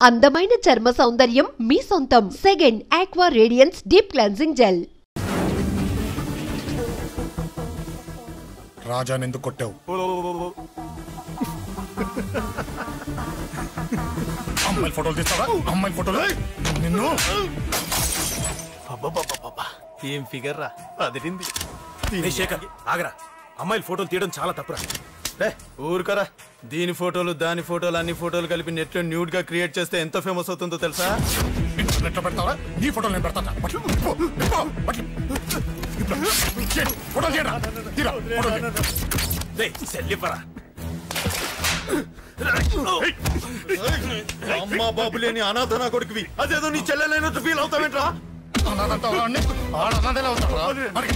అందమైన చర్మ సౌందర్యం మీ సొంతం. Second aqua radiance deep cleansing gel. రాజాని ఎందుకు కొట్టావు? అమ్మాయిల ఫోటోలు తీస్తావా? అమ్మాయిల ఫోటోలు నిన్ను ఏం ఫిగర్ రా అదిరింది. శేఖర్ ఆగరా, అమ్మాయిల ఫోటోలు తీయడం చాలా తప్పురా. ఊరుకరా, దీని ఫోటోలు దాని ఫోటోలు అన్ని ఫోటోలు కలిపి నెట్ లో న్యూడ్ గా క్రియేట్ చేస్తే ఎంత ఫేమస్ అవుతుందో తెలుసా? ఇంటర్నెట్ లో పెడతావా? నీ ఫోటోలు నేను పెడతా. అమ్మా బాబు లేని అనాథ నా కొడుకువి, అదేదో నీ చెల్లెలైనట్టు ఫీల్ అవుతావేంట్రా?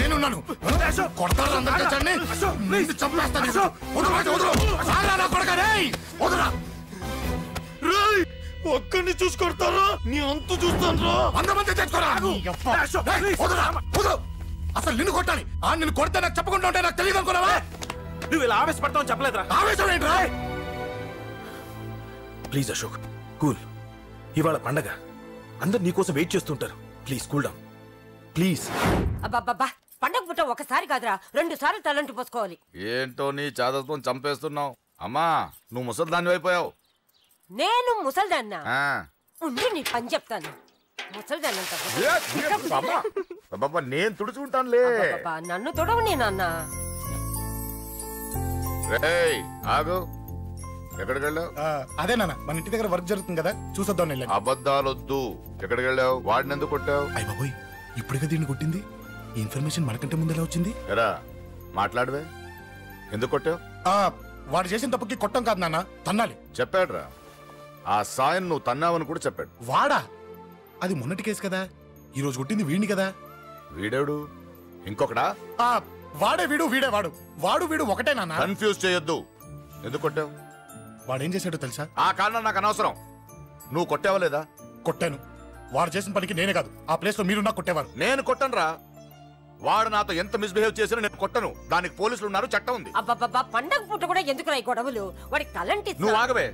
నేనున్నాను. ఒక్కడిని చూసి కొడతారా? నీ అంతు చూస్తాను. అసలు నిన్ను కొట్టాలి. నిన్ను కొడితే నాకు చెప్పకుండా ఉంటే నాకు తెలియదు అనుకున్నావా? నువ్వు ఇలా ఆవేశపడతావు చెప్పలేదురా. ఆవేశం ఏంట్రా? Please Ashok, cool. ఇవాళ పండగ, అందరు నీకోసం వెయిట్ చేస్తుంటారు. Please cool down please. అబ్బబ్బబ్బా, పండగ పుట్ట ఒకసారి కాదురా, 2 సార్లు తలంటి పోసుకోవాలి. ఏంటో నీ చాదత్వం చంపేస్తున్నావు. అమ్మా, నువ్వు ముసలిదాన్ని అయిపోయావు. నేను ముసల్దాన్నా? ఉండి నీ పని చెప్తాను. ముసల్దాన్నంత నేను తుడుచుకుంటానులే. నన్ను తొడవు నేనన్న. ఆగు, ఎక్కడికి వెళ్ళావు? అదే నాన్న, మన ఇంటి దగ్గర వర్క్ జరుగుతుంది కదా, చూసొద్దాం. అబద్ధాలొద్దు. ఎక్కడికి వెళ్ళావు? వాడిని ఎందుకు కొట్టావు? అయ్య బాబోయ్, ఇప్పుడుగా దీన్ని కొట్టింది. ఈ ఇన్ఫర్మేషన్ మనకంటే ముందు ఎలా వచ్చింది? ఎరా మాట్లాడవే, ఎందుకు కొట్టావు? వాడు చేసిన తప్పుకి కొట్టం కాదు నాన్న, తన్నాలి. చెప్పాడురా, ఆ సాయం నువ్వు తన్నావని కూడా చెప్పాడు. వాడా? అది మొన్నటి కేసు కదా, ఈ రోజు కొట్టింది వీడిని కదా. వీడేడు ఇంకొకడా? వాడే వీడు, వీడే వాడు. వాడు వీడు ఒకటే నాన్న. కన్ఫ్యూజ్ చేయొద్దు. ఎందుకు కొట్టావు? వాడేం చేశాడో తెలుసా? ఆ కారణం నాకు అనవసరం. నువ్వు కొట్టావా లేదా? కొట్టాను. వాడు చేసిన పనికి నేనే కాదు, ఆ ప్లేస్ లో మీరు నాకు కొట్టేవారు. నేను కొట్టనురా. వాడు నాతో ఎంత మిస్బిహేవ్ చేసినా నేను కొట్టను. దానికి పోలీసులు ఉన్నారు, చట్టం ఉంది. అబ్బబ్బబ్బా, పండగ పుట్ట కూడా ఎందుకు రాయి గొడవలు? వాడి తలంటి. నువ్వు ఆగవే.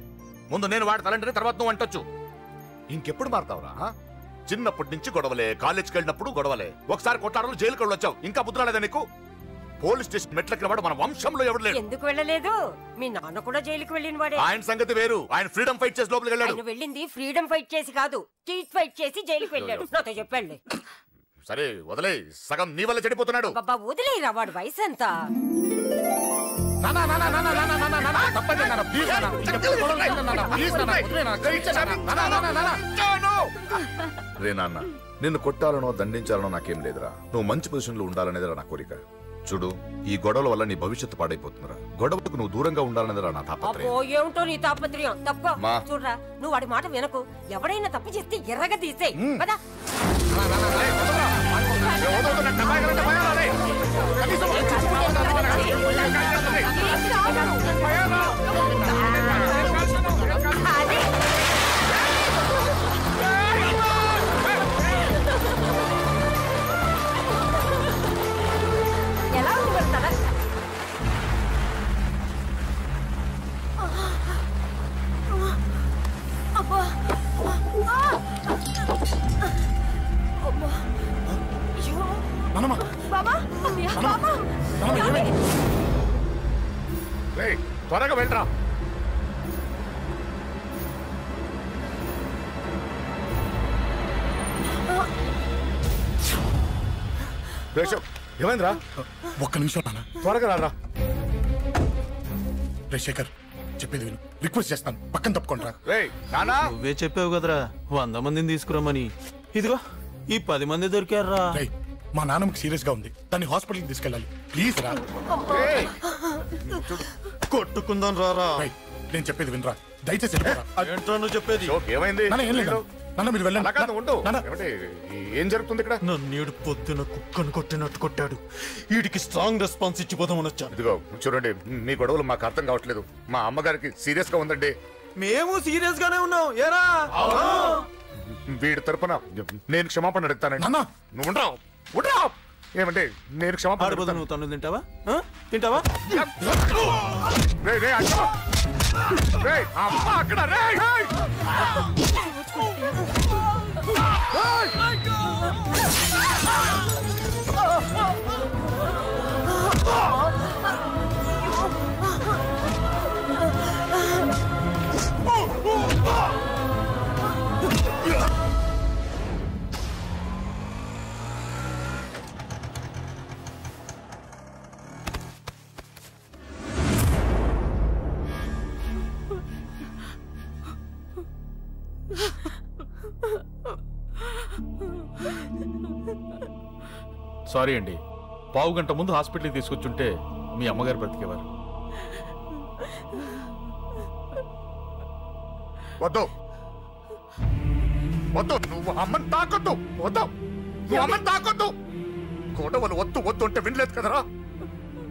ముందు నేను వాడి తలంటే తర్వాత నువ్వు అంటొచ్చు. ఇంకెప్పుడు మారుతావురా? చిన్నప్పటి నుంచి గొడవలే, కాలేజ్కి వెళ్ళినప్పుడు గొడవలే. ఒకసారి కొట్లాడలు జైలుకి వచ్చావు, ఇంకా బుద్ధి రాలేదా నీకు? పోలీస్ స్టేషన్ మెట్లకి వాడు మన వంశంలో ఎవడు లేడు. ఎందుకు వెళ్ళలేదు? మీ నాన్న కూడా జైలుకి వెళ్ళిన వాడే. ఆయన సంగతి వేరు. ఆయన ఫ్రీడమ్ ఫైట్ చేసి లోపలికి వెళ్ళాడు. ఆయన వెళ్ళింది ఫ్రీడమ్ ఫైట్ చేసి కాదు, స్ట్రీట్ ఫైట్ చేసి జైలుకి వెళ్ళాడు. నాతో చెప్పండి. సరే వదిలే, సగం నీ వల్ల చెడిపోతున్నాడు. బాబా వదిలేరా, వాడు వయసు ఎంత? రే నాన్న, నిన్ను కొట్టాలనో దండించాలనో నాకేం లేదురా. నువ్వు మంచి పొజిషన్ లో ఉండాలనేదిరా నా కోరిక. చూడు, ఈ గొడవల వల్ల నీ భవిష్యత్తు పాడైపోతుందిరా. గొడవకు నువ్వు దూరంగా ఉండాలనేదిరా నా తాపత్రయం. ఏమిటో నీ తాపత్రయం? తప్ప చూడరా, నువ్వు వాడి మాట వినకు. ఎవరైనా తప్పు చేస్తే ఎర్రగా తీసేయ్ కదా. ఎలా ఉంది వెళ్తారా? త్వరగా వెళ్ళరా. ఏమైందిరా? ఒక్క నిమిషం నాన్న, త్వరగా రారా. రే శేఖర్, చెప్పేది విను. రిక్వెస్ట్ చేస్తాను, పక్కన తప్పుకుంటారా. నువ్వే చెప్పావు కదరా 100 మందిని తీసుకురామని. ఇదిగో ఈ 10 మంది దొరికారా. మా నాన్నకి సీరియస్ గా ఉంది, దాన్ని హాస్పిటల్కి తీసుకెళ్ళాలి. ప్లీజ్ రా. కొట్టుకుందాం రారా. నేను చెప్పేది వినరా, దయచేసి ఏంటో నువ్వు చెప్పేది? ఏమైంది? మీరు వెళ్ళండి. ఏం జరుగుతుంది ఇక్కడ? నన్ను పొద్దున కుక్కను కొట్టినట్టు కొట్టాడు. వీడికి స్ట్రాంగ్ రెస్పాన్స్ ఇచ్చిపోదామని వచ్చాను. ఇదిగో చూడండి, మీ గొడవలు మాకు అర్థం కావట్లేదు. మా అమ్మగారికి సీరియస్ గా ఉందండి. మేము సీరియస్ గానే ఉన్నాం. ఏరా వీడి తరపున నేను క్షమాపణ అడుగుతానండి. నువ్వు ఉండరావు. ఏమంటే నేను క్షమాపణ అడుగుతాను. నువ్వు తను తింటావా? తింటావా? అక్కడ సారీ అండి, పావు గంట ముందు హాస్పిటల్కి తీసుకొచ్చుంటే మీ అమ్మగారు బ్రతికేవారు. వద్దు వద్దు, నువ్వు అమ్మని తాకొద్దు. వద్దు, నువ్వు అమ్మని తాకొద్దు. గొడవలు వద్దు వద్దు అంటే వినలేదు కదరా.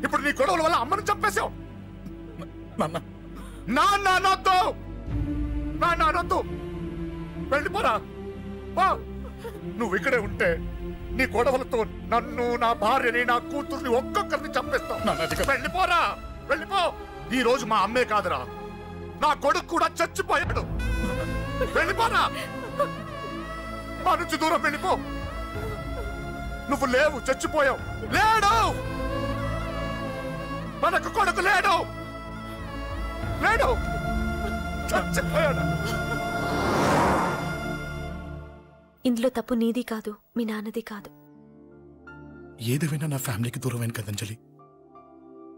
ఇప్పుడు నీ గొడవల వల్ల అమ్మని చంపేశావు. నాన్నొద్దు, నాన్నొద్దు, వెళ్ళిపోరా. నువ్వు ఇక్కడే ఉంటే నీ గొడవలతో నన్ను, నా భార్యని, నా కూతుర్ని ఒక్కొక్కరిని చంపేస్తావు. వెళ్ళిపోరా, వెళ్ళిపో. ఈ రోజు మా అమ్మే కాదురా, నా కొడుకు కూడా చచ్చిపోయాడు. వెళ్ళిపోరా, మా నుంచి దూరం వెళ్ళిపో. నువ్వు లేవు, చచ్చిపోయావు. లేడు, మనకు కొడుకు లేడు, లేడు, చచ్చిపోయాడు. ఇందులో తప్పు నీది కాదు, మీ నాన్నది కాదు. ఏదేమైనా నా ఫ్యామిలీకి దూరమైన కదంజలి.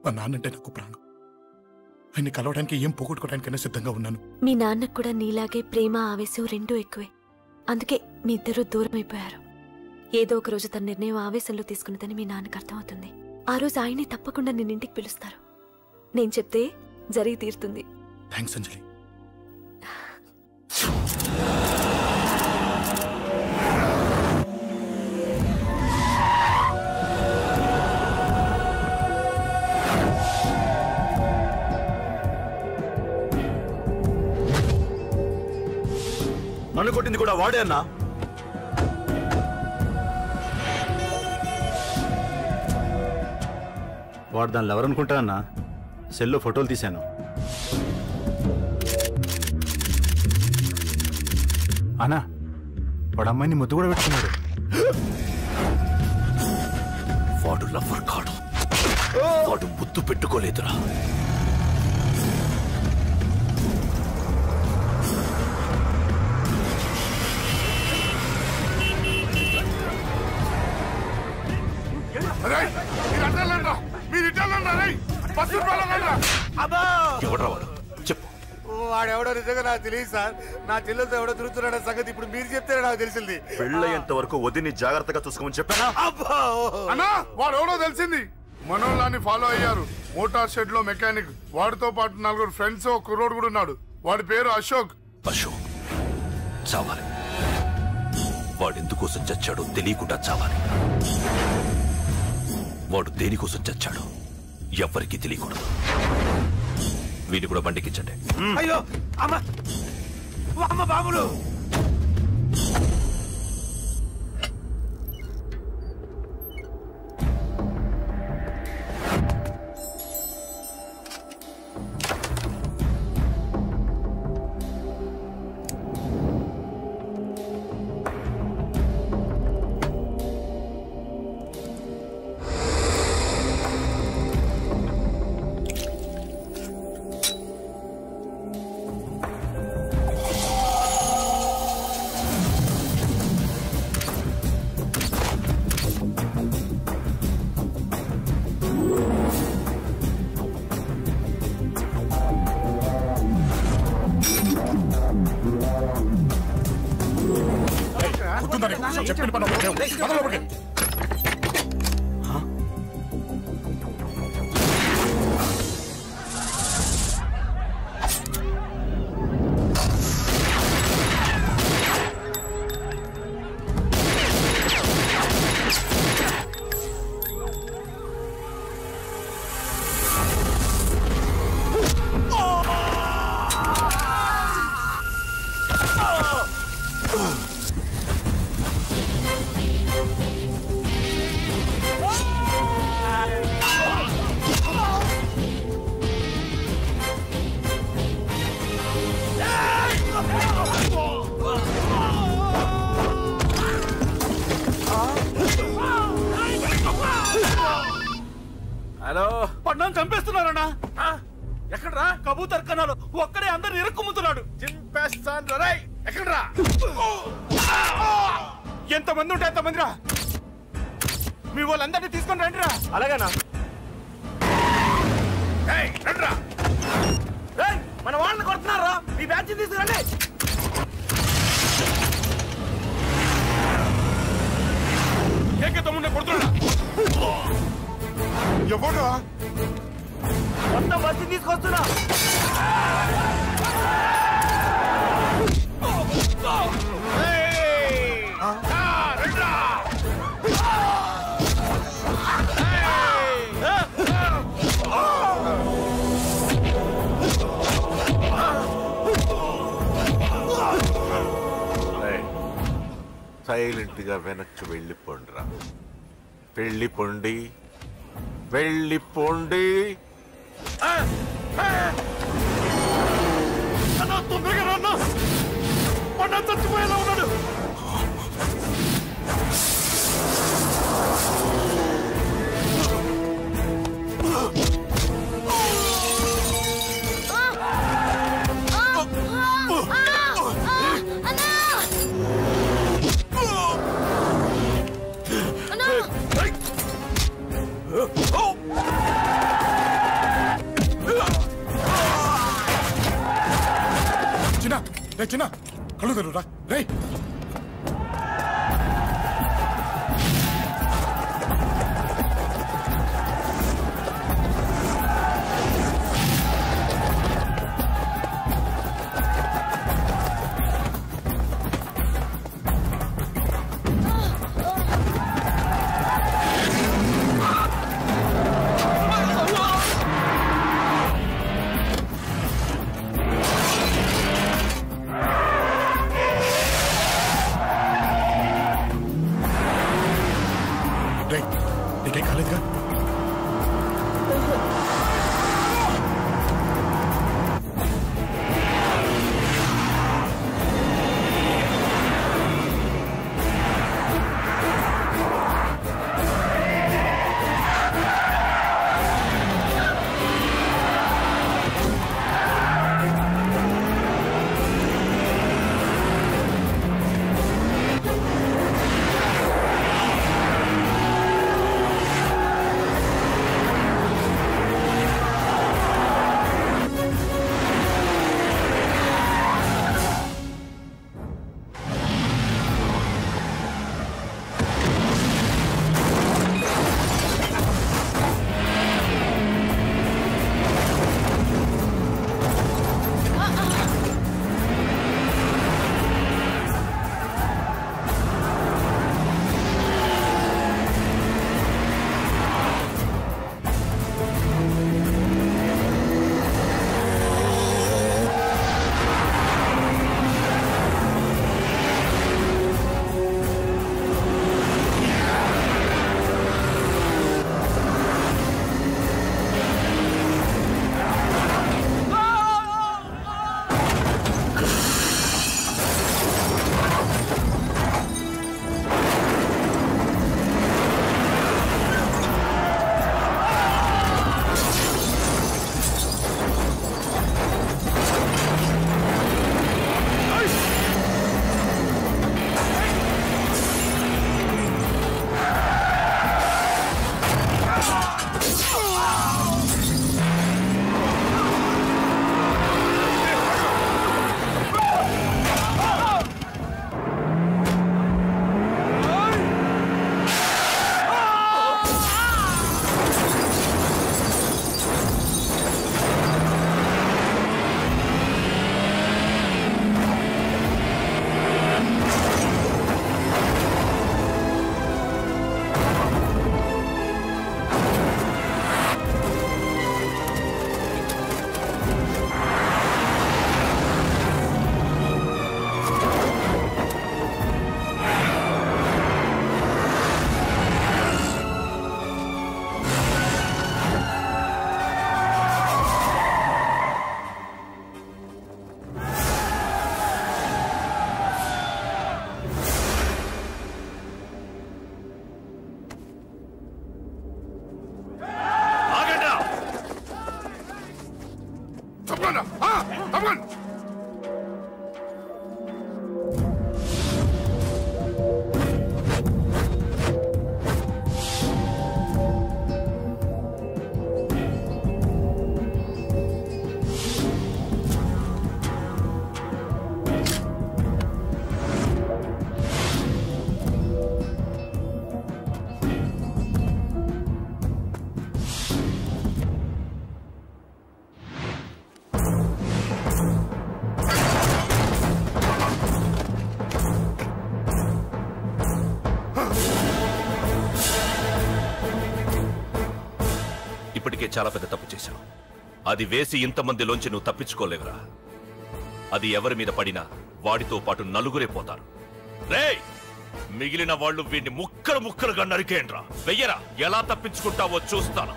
మా నాన్నంటే నాకు ప్రాణం. ఆయన్ని కలవడానికి ఏం పోగొట్టుకోవడానికైనా సిద్ధంగా ఉన్నాను. మీ నాన్నకు కూడా నీలాగే ప్రేమ, ఆవేశం రెండూ ఎక్కువే. అందుకే మీ ఇద్దరూ దూరం అయిపోయారు. ఏదో ఒక రోజు తన నిర్ణయం ఆవేశంలో తీసుకున్నదని మీ నాన్నకు అర్థమవుతుంది. ఆ రోజు ఆయనే తప్పకుండా నిన్నింటికి పిలుస్తారు. నేను చెప్తే జరిగి తీరుతుంది. థ్యాంక్స్ అంజలి. నన్ను కొట్టింది కూడా వాడే అన్నా. వాడు దానిలో ఎవరనుకుంటా అన్నా, సెల్లో ఫోటోలు తీశాను. అన్నా వాడు అమ్మాయిని ముద్దు కూడా పెట్టుకున్నాడు. వాడు లవ్వర్ కాడు, వాడు ముద్దు పెట్టుకోలేదురా. చెప్పు. వాడెవడో నిజంగా నాకు తెలియదు సార్. నా చెల్లెలతో ఎవడో తిరుగుతున్నాడ సంగతి ఇప్పుడు మీరు చెప్తే నాకు తెలిసింది. పెళ్ళయ్యేంత వరకు వదిని జాగ్రత్తగా చూసుకోమని చెప్పానా? అన్నా వాడు ఎవడో తెలిసింది. మనోళ్ళని ఫాలో అయ్యారు. మోటార్ షెడ్ లో మెకానిక్, వాడితో పాటు 4 ఫ్రెండ్స్, ఒక కుర్రోడు కూడా ఉన్నాడు. వాడి పేరు అశోక్. అశోక్ చావాలి. వాడు ఎందుకోసం చచ్చాడో తెలియకుండా చావాలి. వాడు దేనికోసం చచ్చాడో ఎవ్వరికీ తెలియకూడదు. వీడిని కూడా బండికించండి. అయ్యో అమ్మ, అమ్మ బాబులు. చెప్పిన పని హలో, పడ్డాను చంపేస్తున్నారన్నా. ఎక్కడ్రా? కబూతర్ కన్నాలు ఒక్కడే అందరు ఇరుక్కుమ్ముతున్నాడు. చింపేస్తాను రై. ఎక్కడ్రా? ఎంతమంది ఉంటే ఎంతమంది రా. మీ వాళ్ళందరినీ తీసుకొని రండిరా. అలాగేనా? రండిరా. మన వాళ్ళని కొడుతున్నారా? మీ బ్యాచ్ తీసుకురండి. ఎవరా మొత్తం బస్సు తీసుకొస్తున్నా. సైలెంట్ గా వెనక్కి వెళ్ళిపోండిరా. వెళ్ళిపోండి, వెళ్ళిపోండి. తొందరగా రన్నా, మొన్న చచ్చిపోయేలా ఉన్నాడు. చిన్న కళ్ళు తెరురా రే. నీకేం కాలేదుగా? అందుకే చాలా పెద్ద తప్పు చేశావు. అది వేసి ఇంతమందిలోంచి నువ్వు తప్పించుకోలేవురా. అది ఎవరి మీద పడినా వాడితో పాటు నలుగురే పోతారు. రేయ్, మిగిలిన వాళ్ళు వీడిని ముక్కలు ముక్కలుగా నరికేయండ్రా. వెయ్యరా, ఎలా తప్పించుకుంటావో చూస్తాను.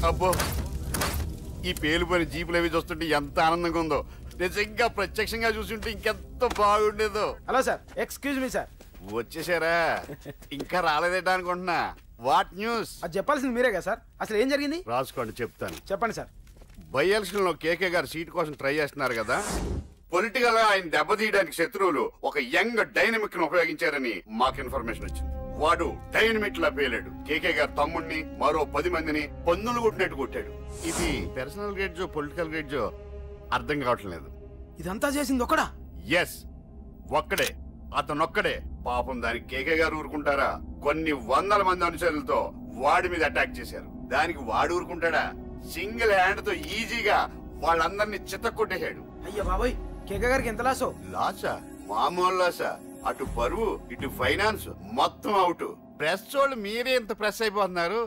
అబ్బో, ఈ పేలిపోయిన జీపులు అవి చూస్తుంటే ఎంత ఆనందంగా ఉందో. నిజంగా ప్రత్యక్షంగా చూస్తుంటే ఇంకెంత బాగుండేదో. Hello sir, excuse me sir. వచ్చేసారా? ఇంకా రాలేదేటా అనుకుంటున్నా. What news? అది చెప్పాల్సింది మీరే కదా సార్. అసలు ఏం జరిగింది? రాసుకోండి, చెప్తాను. చెప్పండి సార్. బై ఎలక్షన్ లో కేకే గారు సీట్ కోసం ట్రై చేస్తున్నారు కదా. పొలిటికల్ గా ఆయన దెబ్బతీయడానికి శత్రువులు ఒక యంగ్ డైనమిక్ ను ఉపయోగించారని మాకు ఇన్ఫర్మేషన్ వచ్చింది. వాడు డైనమిక్ లా పేలాడు. కేకే గారు తమ్ముడిని, మరో 10 మందిని పందులు కొట్టినట్టు కొట్టాడు. ఇది పర్సనల్ గ్రేడ్జో పొలిటికల్ గ్రేడ్జో అర్థం కావట్లేదు. ఇదంతా చేసింది ఒకడా? ఎస్, ఒక్కడే. అతనొక్కడే. పాపం దానికి కేకే గారు ఊరుకుంటారా? కొన్ని వందల మంది అనుచరులతో వాడి మీద అటాక్ చేశారు. దానికి వాడు ఊరుకుంటాడా? సింగిల్ హ్యాండ్ తో ఈజీగా వాళ్ళందరినీ చితక్కొట్టేశాడు. అయ్యో బాబోయ్, కేకే గారికి ఎంత లాసో? లాసా? మామూలు లాసా? అటు పరువు, ఇటు ఫైనాన్స్, మొత్తం అవుట్. ప్రెస్ వాళ్ళు మీరే ఎంత ప్రెస్ అయిపోతున్నారు.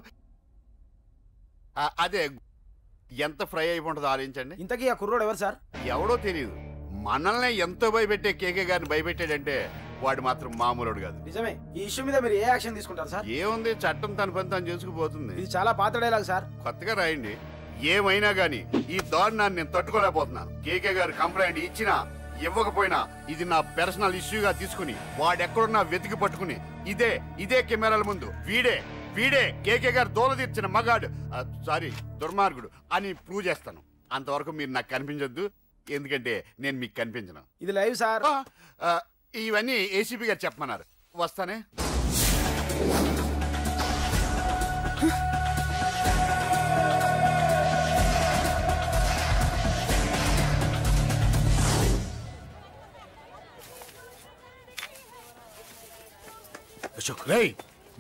అదే ఎంత ఫ్రై అయిపోతుందో ఆలోచించండి. ఇంతకీ ఆ కుర్రోడు ఎవరు సార్? ఎవడో తెలియదు. మనల్ని ఎంతో భయపెట్టే కేకే గారిని భయపెట్టాడంటే వాడు మాత్రం మామూలుడు కాదు. నిజమే. ఈ ఇష్యూ మీద మీరు ఏ యాక్షన్ తీసుకుంటారు సార్? ఏముంది, చట్టం తన పని తను చేసుకుపోతుంది. ఇది చాలా పాత డైలాగ్ సార్. కొత్తగా రాయండి. ఏమైనా గానీ ఈ దారుణాన్ని నేను తట్టుకోలేకపోతున్నాను. కేకే గారు కంప్లైంట్ ఇచ్చినా ఇవ్వకపోయినా ఇది నా పర్సనల్ ఇష్యూగా తీసుకుని వాడెక్కడున్నా వెతికి పట్టుకుని ఇదే కెమెరాల ముందు వీడే కేకే గారు దోల తీర్చిన మగాడు, సారీ దుర్మార్గుడు అని ప్రూవ్ చేస్తాను. అంతవరకు మీరు నాకు కనిపించొద్దు, ఎందుకంటే నేను మీకు కనిపించను. ఇది లైవ్ సార్. ఇవన్నీ ఏసీపీ గారు చెప్పమన్నారు. వస్తానే. అశోక్, రేయ్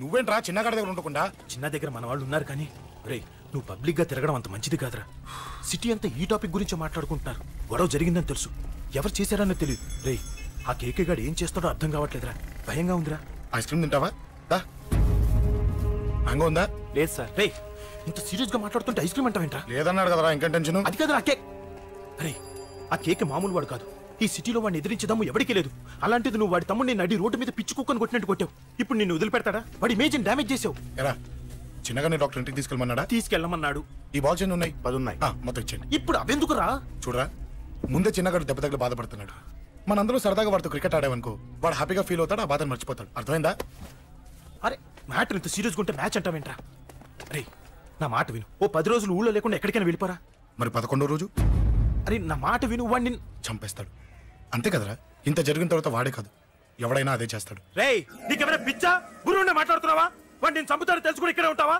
నువ్వేంట్రా చిన్నగాడి దగ్గర ఉండకుండా? చిన్న దగ్గర మన వాళ్ళు ఉన్నారు కానీ రేయ్, నువ్వు పబ్లిక్ గా తిరగడం అంత మంచిది కాదురా. సిటీ అంతా ఈ టాపిక్ గురించి మాట్లాడుకుంటున్నారు. గొడవ జరిగిందని తెలుసు, ఎవరు చేశారన్నో తెలియదు. రేయ్, ఆ కేకే గాడు ఏం చేస్తాడో అర్థం కావట్లేదురా. భయంగా ఉందిరా. ఐస్ క్రీమ్ తింటావా? మ్యాంగో ఉందా? లేదు సార్. రేయ్, ఇంత సీరియస్ గా మాట్లాడుతుంటే ఐస్ క్రీమ్ అంటావేంట్రా? లేదన్నాడు కదరా, ఇంకా టెన్షన్. అది కాదురా కేక్. రే, ఆ కేక్ మామూలు వాడు కాదు. ఈ సిటీలో వాడిని ఎదిరించదమ్ము ఎవరికీ లేదు. అలాంటిది నువ్వు వాడి తమ్ముడిని నడి రోడ్డు మీద పిచ్చి కుక్కను కొట్టినట్టు కొట్టావు. ఇప్పుడు నిన్ను వదిలిపెడతాడా? వాడి ఇమేజ్ డ్యామేజ్ చేసావు. ఎరా, చిన్నగానే డాక్టర్ ఇంటికి తీసుకెళ్ళమన్నాడా? తీసుకెళ్ళమన్నాడు. ఈ బాల్స్ ఎన్ని ఉన్నాయి? 10 ఉన్నాయి. మొత్తం ఇచ్చేయండి. ఇప్పుడు అవెందుకురా? చూడరా, ముందే చిన్నగాడు దెబ్బ తగిలి బాధపడుతున్నాడు. మనందరూ సరదాగా వాడితో క్రికెట్ ఆడామనుకో, వాడు హ్యాపీగా ఫీల్ అవుతాడు, ఆ బాధను మర్చిపోతాడు. అర్థమైందా? అరే, మ్యాటర్ ఇంత సీరియస్గా ఉంటే మ్యాచ్ అంటావేంట్రా? రే, నా మాట విను. ఓ 10 రోజులు ఊళ్ళో లేకుండా ఎక్కడికైనా వెళ్ళిపోరా. మరి 11వ రోజు? అరే, నా మాట విను. వాడిని చంపేస్తాడు. అంతే కదరా? ఇంత జరిగిన తర్వాత వాడే కాదు, ఎవడైనా అదే చేస్తాడు. రేయ్, నీకెవరైనా పిచ్చా గురువునే మాట్లాడుతున్నావా? వాడు నేను చంపుతాను తెలుసు కూడా ఇక్కడే ఉంటావా?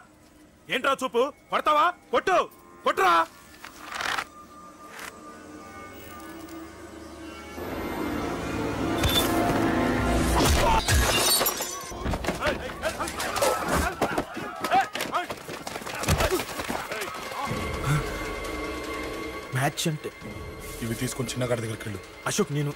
ఏంట్రా చూపు? కొడతావా? కొట్టు, కొట్టురా. మ్యాచ్ అంటే ఇవి తీసుకొని చిన్నగాడి దగ్గరికి వెళ్ళు. అశోక్ నేను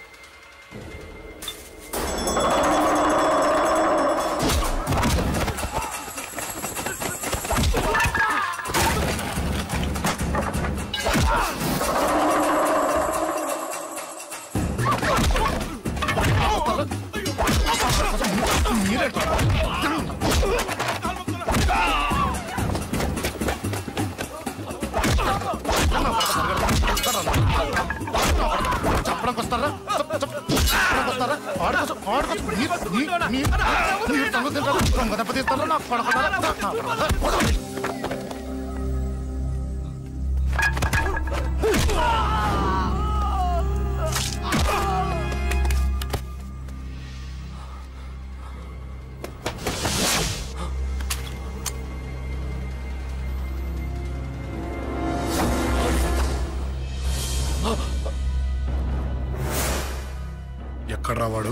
ఎక్కడ రావాడు?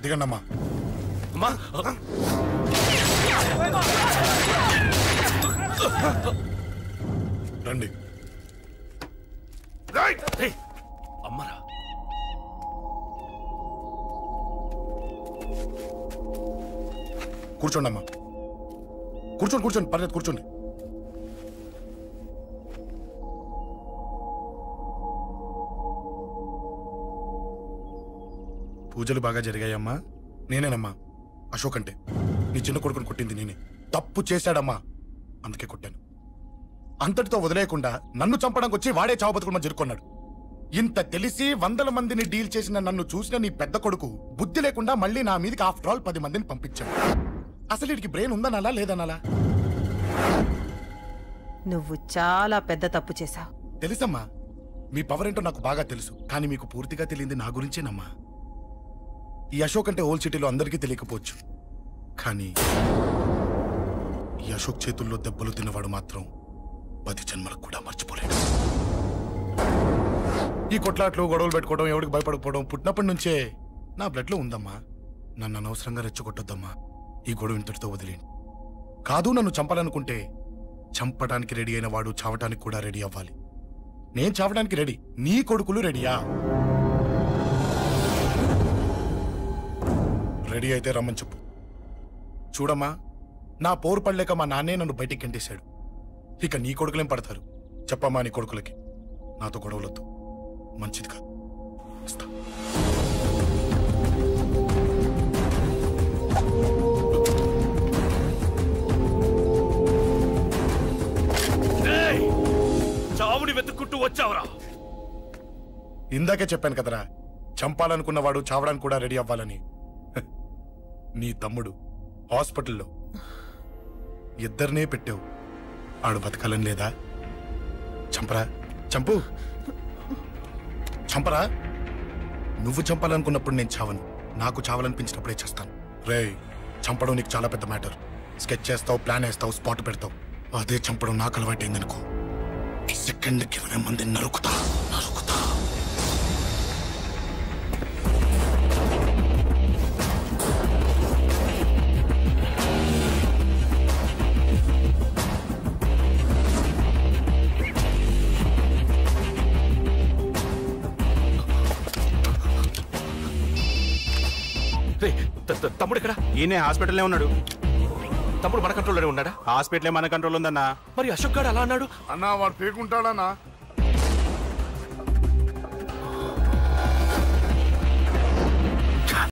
దిగండమ్మా. రండి. అమ్మరా కూర్చోండి అమ్మా. కూర్చోండి కూర్చోండి, పర్లేదు కూర్చోండి. పూజలు బాగా జరిగాయమ్మా? నేనేనమ్మా అశోక్ అంటే. నీ చిన్న కొడుకుని కొట్టింది నేనే. తప్పు చేశాడమ్మా, అందుకే కొట్టాను. అంతటితో వదిలేయకుండా నన్ను చంపడానికి వచ్చి వాడే చావు బతుకుని జరుపుకున్నాడు. ఇంత తెలిసి 100 మందిని డీల్ చేసిన నన్ను చూసిన నీ పెద్ద కొడుకు బుద్ధి లేకుండా మళ్ళీ నా మీదకి ఆఫ్టర్ ఆల్ 10 మందిని పంపించాడు. అసలు వీడికి బ్రెయిన్ ఉందనాలా లేదనాలా? నువ్వు చాలా పెద్ద తప్పు చేశావు. తెలుసమ్మా, మీ పవర్ ఏంటో నాకు బాగా తెలుసు. కానీ మీకు పూర్తిగా తెలియంది నా గురించేనమ్మా. ఈ అశోక్ అంటే ఓల్డ్ సిటీలో అందరికీ తెలియకపోవచ్చు, కానీ ఈ అశోక్ చేతుల్లో దెబ్బలు తిన్నవాడు మాత్రం 10 జన్మలకు కూడా మర్చిపోలేడు. ఈ కొట్లాట్లు గొడవలు పెట్టుకోవడం, ఎవరికి భయపడకపోవడం పుట్టినప్పటి నుంచే నా బ్లడ్ లో ఉందమ్మా. నన్ను అనవసరంగా రెచ్చగొట్టొద్దమ్మా. ఈ గొడవ ఇంతటితో వదిలేండి. కాదు, నన్ను చంపాలనుకుంటే చంపడానికి రెడీ అయిన వాడు చావటానికి కూడా రెడీ అవ్వాలి. నేను చావడానికి రెడీ, నీ కొడుకులు రెడీయా? రెడీ అయితే రమ్మని చెప్పు. చూడమ్మా, నా పోరు పడలేక మా నాన్నే నన్ను బయటికి గంటేశాడు. ఇక నీ కొడుకులేం పడతారు? చెప్పమ్మా నీ కొడుకులకి నాతో గొడవలొద్దు, మంచిది కాదు. చావుని వెతుక్కుంటూ వచ్చావురా. ఇందాకే చెప్పాను కదరా, చంపాలనుకున్నవాడు చావడానికి కూడా రెడీ అవ్వాలని. నీ తమ్ముడు హాస్పిటల్లో ఇద్దరినే పెట్టావు, ఆడు బతకాలని లేదా? చంపరా, చంపు, చంపరా. నువ్వు చంపాలనుకున్నప్పుడు నేను చావను, నాకు చావాలనిపించినప్పుడే చేస్తాను. రేయ్, చంపడం నీకు చాలా పెద్ద మ్యాటర్. స్కెచ్ చేస్తావు, ప్లాన్ వేస్తావు, స్పాట్ పెడతావు. అదే చంపడం నాకు అలవాటైంది అనుకో, సెకండ్కి 20 మందిని నరుకుతా. తమ్ముడు ఇక్కడ? ఈయనే హాస్పిటల్లో ఉన్నాడు. తమ్ముడు మన కంట్రోల్లోనే ఉన్నాడా? హాస్పిటలే మన కంట్రోల్ ఉందన్నా. మరి అశోక్ గారు అలా అన్నాడు? అన్నా వాడు పేకుంటాడన్నా.